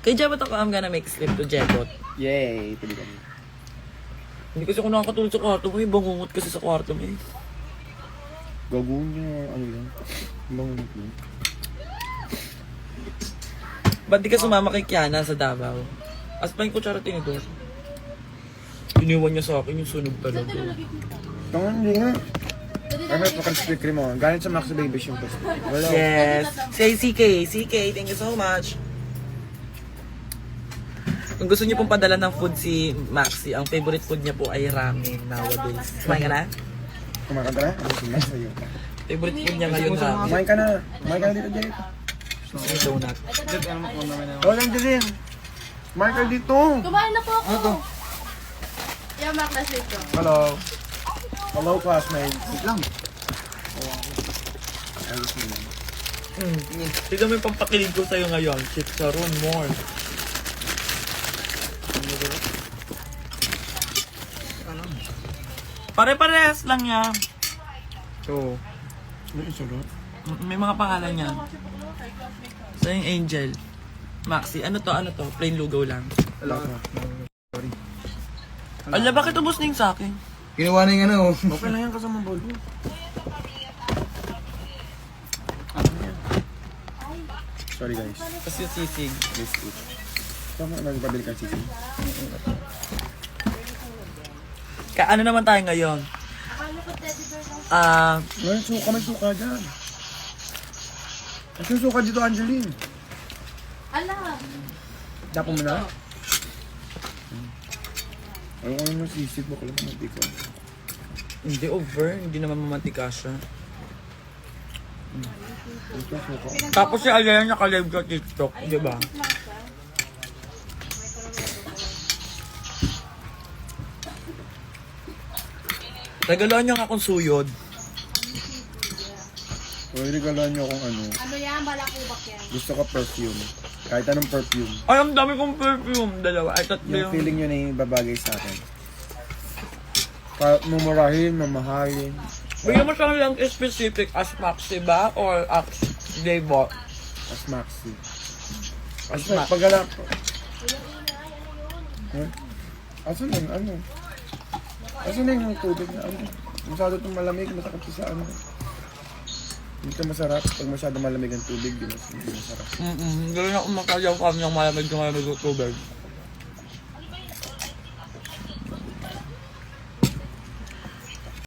Kay Jebot ako, I'm gonna make slip to Jebot. Yay! Pili kami. Hindi kasi ako nakakatulog sa kwarto mo eh. Bangungot kasi sa kwarto mo eh. Gagawin niya, ano yan? Bangungot mo. Ba't di ka sumama kay Kiana sa Davao? As pa yung kutsara tinidor. Iniwan niya sa akin yung sunog talaga. Tangan, hindi nga. Ay, may pakal-split cream mo. Galing sa Max Babies yung pasta. Wala. Yes. Say CK. CK, thank you so much. Kung gusto niyo pong padala ng food si Maxi, ang favorite food niya po ay ramen nowadays. Kumain ka na? Kumain ka na? Ano si Max sa'yo? Favorite food niya ngayon ramen. Kumain ka na. Kumain ka na dito, Jay. Gusto niya donut. Oh, nandiyan din. Kumain ka dito. Kumain na po ako. Ano to? Yung maklas dito. Hello. Hello, classmate. Wait lang. Ayos mo lang. Tignan mo yung pampakilig ko sa'yo ngayon. Chicharon more. Pare-parehas lang yan. So, Ano yung sarap? may mga pangalan yan. So yung Angel. Maxi, ano to? Plain lugaw lang. Wala ka. Ala, bakit ubos na yung sa akin? Ginawa na yung ano. Okay lang yan kasama bowl mo. Sorry guys. Kasi yung sisig. This is. Tama na pabili ka sisig. Ano naman tayo ngayon? May suka dyan. May suka dito, Angeline. Ala. Dapo mo na? Ayaw ko naman sisig, baka lang naman ko. Hindi over, hindi naman mamantika siya. Ito, suka. Tapos si Alea naka-live sa TikTok, di ba? Regaluhan niyo nga akong suyod. Huwag regalaan niyo kung ano. Ano yan? Balakubak yan. Gusto ka perfume. Kahit anong perfume. Ay, ang dami kong perfume. Dalawa. Ay, tatlo Yung yung... feeling nyo na yung babagay sa akin. Kahit mumurahin, mamahalin. Bigyan mo siya lang specific as Maxi ba? Or as Davo? As Maxi. As As Ma- paggalap. Asan na yung ano? Asan na yung tubig na ano? Masyado itong malamig, masakit sa ano. Hindi ka masarap. Pag masyado malamig ang tubig, di masarap. Hindi na ako makayaw kami ng malamig yung tubig.